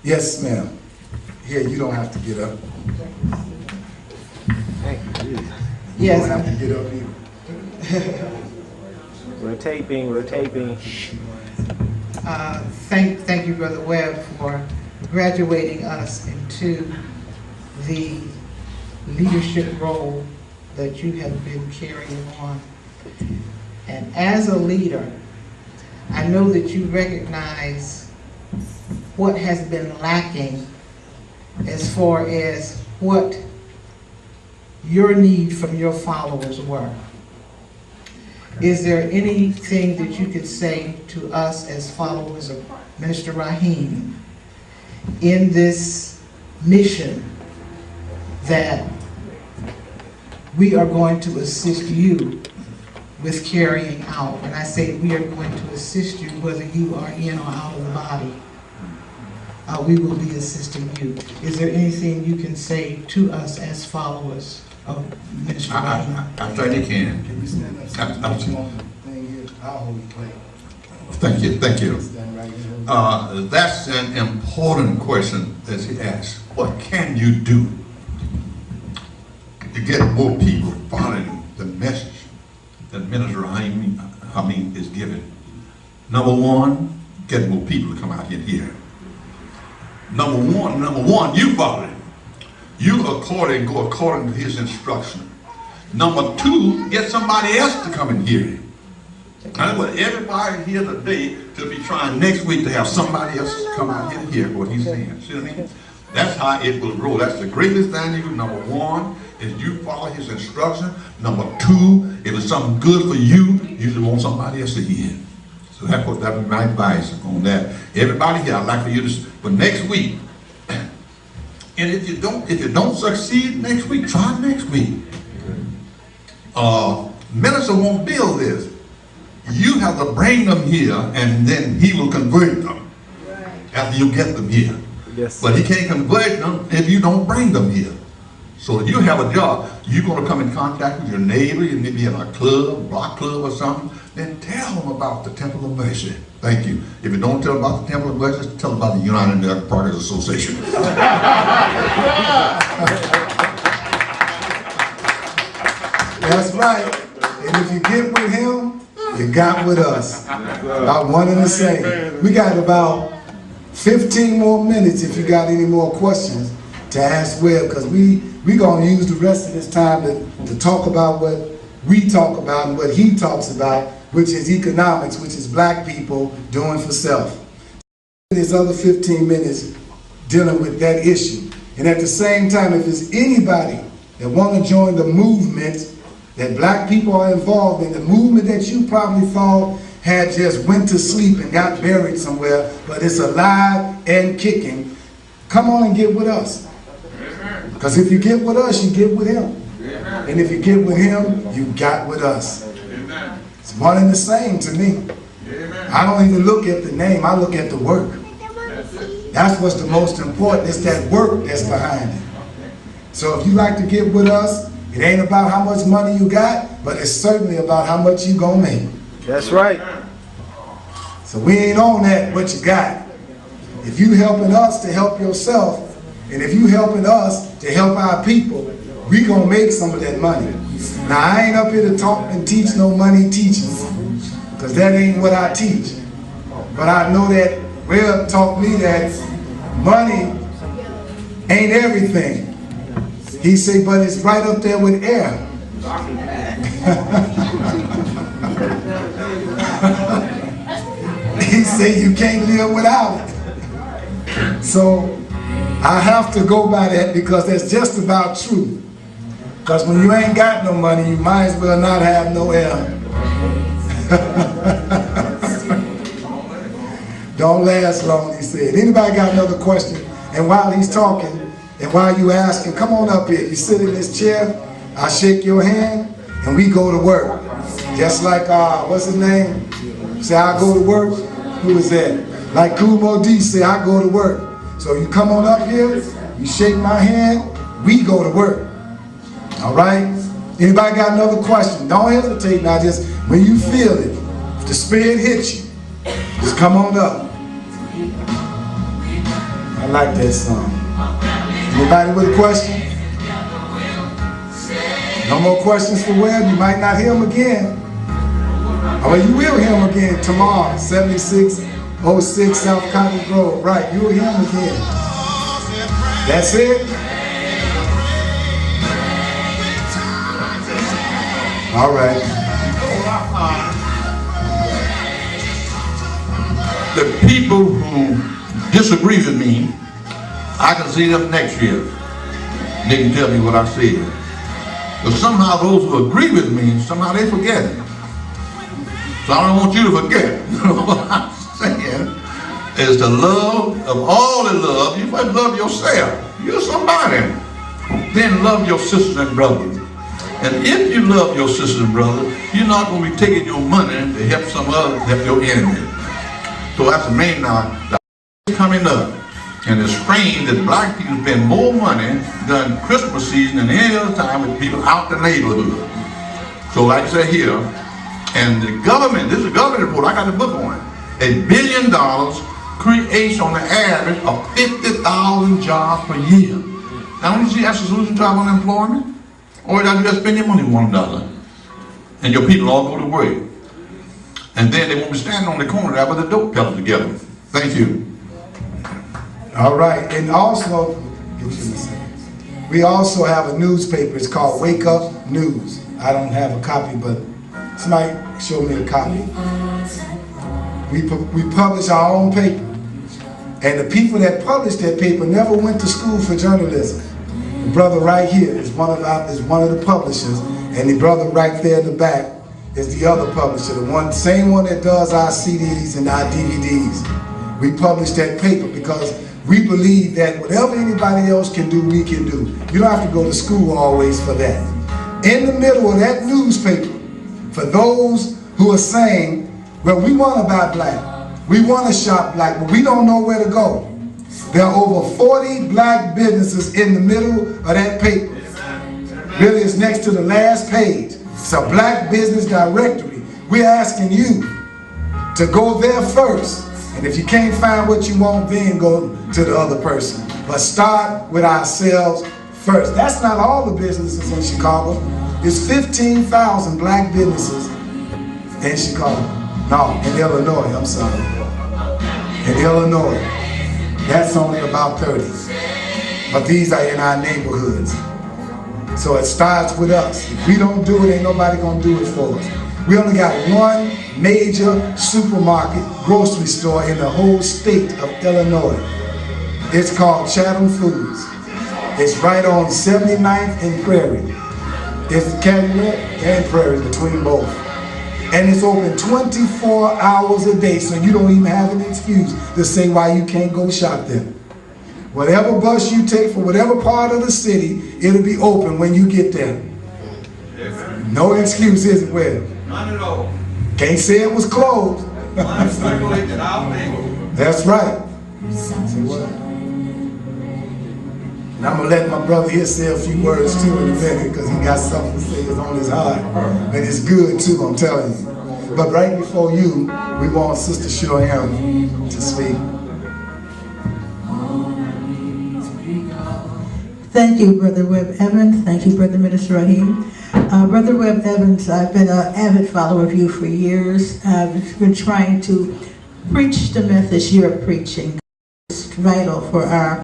Yes, ma'am. Here, you don't have to get up. You don't have to get up either. Rotating. Thank you, Brother Webb, for graduating us into the leadership role that you have been carrying on. And as a leader, I know that you recognize what has been lacking as far as what your need from your followers were. Is there anything that you could say to us as followers of Minister Rahim in this mission that we are going to assist you with carrying out? And I say we are going to assist you whether you are in or out of the body. We will be assisting you. Is there anything you can say to us as followers of Minister Rahim? I certainly can. Can you stand up? So you want the thing here? I'll hold the plate. Thank you. Stand right here. That's an important question that he asked. What can you do to get more people following the message that Minister Rahim is giving? Number one, get more people to come out here. Number one, you follow him. You go according to his instruction. Number two, get somebody else to come and hear him. I want everybody here today to be trying next week to have somebody else come out here and hear what he's saying. See what I mean? That's how it will grow. That's the greatest thing you do. Number one is you follow his instruction. Number two, if it's something good for you, you just want somebody else to hear it. So that would be my advice on that. Everybody here, I'd like for you to, for next week, and if you don't succeed next week, try next week. Minister won't build this. You have to bring them here, and then he will convert them after you get them here. Yes. But he can't convert them if you don't bring them here. So you have a job. You're going to come in contact with your neighbor. You may be in a club, block club or something. Then tell them about the Temple of Mercy. Thank you. If you don't tell them about the Temple of Mercy, tell them about the United American Progress Association. That's right. And if you get with him, you got with us. About one and the same. We got about 15 more minutes if you got any more questions to ask Webb, because we going to use the rest of this time to talk about what we talk about and what he talks about, which is economics, which is black people doing for self. This other 15 minutes dealing with that issue. And at the same time, if there's anybody that want to join the movement that black people are involved in, the movement that you probably thought had just went to sleep and got buried somewhere, but it's alive and kicking, come on and get with us. Because if you get with us, you get with him. And if you get with him, you got with us. It's one and the same to me. I don't even look at the name, I look at the work. That's what's the most important. It's that work that's behind it. So if you like to get with us, it ain't about how much money you got, but it's certainly about how much you gonna make. That's right. So we ain't on that, what you got. If you helping us to help yourself, and if you helping us to help our people, we gonna make some of that money. Now I ain't up here to talk and teach no money teaching, because that ain't what I teach. But I know that Webb taught me that money ain't everything. He said, but it's right up there with air. He said you can't live without it. So I have to go by that because that's just about true. Because when you ain't got no money, you might as well not have no air. Don't last long, he said. Anybody got another question? And while he's talking, and while you asking, come on up here. You sit in this chair, I shake your hand, and we go to work. Just like, what's his name? Say, I go to work. Who is that? Like Kumo D say, I go to work. So you come on up here, you shake my hand, we go to work. All right? Anybody got another question? Don't hesitate now. Just when you feel it, if the spirit hits you, just come on up. I like that song. Anybody with a question? No more questions for Webb? You might not hear him again. Well, you will hear him again tomorrow, 7606 South Cottage Grove. Right, you will hear him again. That's it? All right. The people who disagree with me, I can see them next year. They can tell me what I said. But somehow those who agree with me, somehow they forget it. So I don't want you to forget. What I'm saying is the love of all the love. You must love yourself. You're somebody. Then love your sisters and brothers. And if you love your sisters and brothers, you're not going to be taking your money to help some others, help your enemy. So that's the main now. The coming up. And it's strange that black people spend more money during Christmas season than any other time with people out the neighborhood. So like I said here, and the government, this is a government report, I got the book on it. $1 billion creates on the average of 50,000 jobs per year. Now when you see that's the solution to our unemployment, or you just spend your money $1 and your people all go to work. And then they won't be standing on the corner there with the dope peddlers together. Thank you. All right, and also, we also have a newspaper. It's called Wake Up News. I don't have a copy, but somebody show me a copy. We publish our own paper, and the people that published that paper never went to school for journalism. The brother right here is one of the publishers, and the brother right there in the back is the other publisher, the same one that does our CDs and our DVDs. We publish that paper because we believe that whatever anybody else can do, we can do. You don't have to go to school always for that. In the middle of that newspaper, for those who are saying, well, we want to buy black, we want to shop black, but we don't know where to go. There are over 40 black businesses in the middle of that paper. Really, it's next to the last page. It's a black business directory. We're asking you to go there first. And if you can't find what you want, then go to the other person. But start with ourselves first. That's not all the businesses in Chicago. There's 15,000 black businesses in Chicago. No, in Illinois, I'm sorry. In Illinois. That's only about 30. But these are in our neighborhoods. So it starts with us. If we don't do it, ain't nobody gonna do it for us. We only got one major supermarket, grocery store in the whole state of Illinois. It's called Chatham Foods. It's right on 79th and Prairie. It's Calumet and Prairie, between both. And it's open 24 hours a day, so you don't even have an excuse to say why you can't go shop there. Whatever bus you take for whatever part of the city, it'll be open when you get there. No excuse, is it, Webb? None at all. Can't say it was closed. That's right. See what? And I'm going to let my brother here say a few words too in a minute, because he got something to say that's on his heart. And it's good too, I'm telling you. But right before you, we want Sister Shirley to speak. Thank you, Brother Webb Evans. Thank you, Brother Minister Rahim. Brother Webb Evans, I've been an avid follower of you for years. I've been trying to preach the message you're preaching. It's vital for our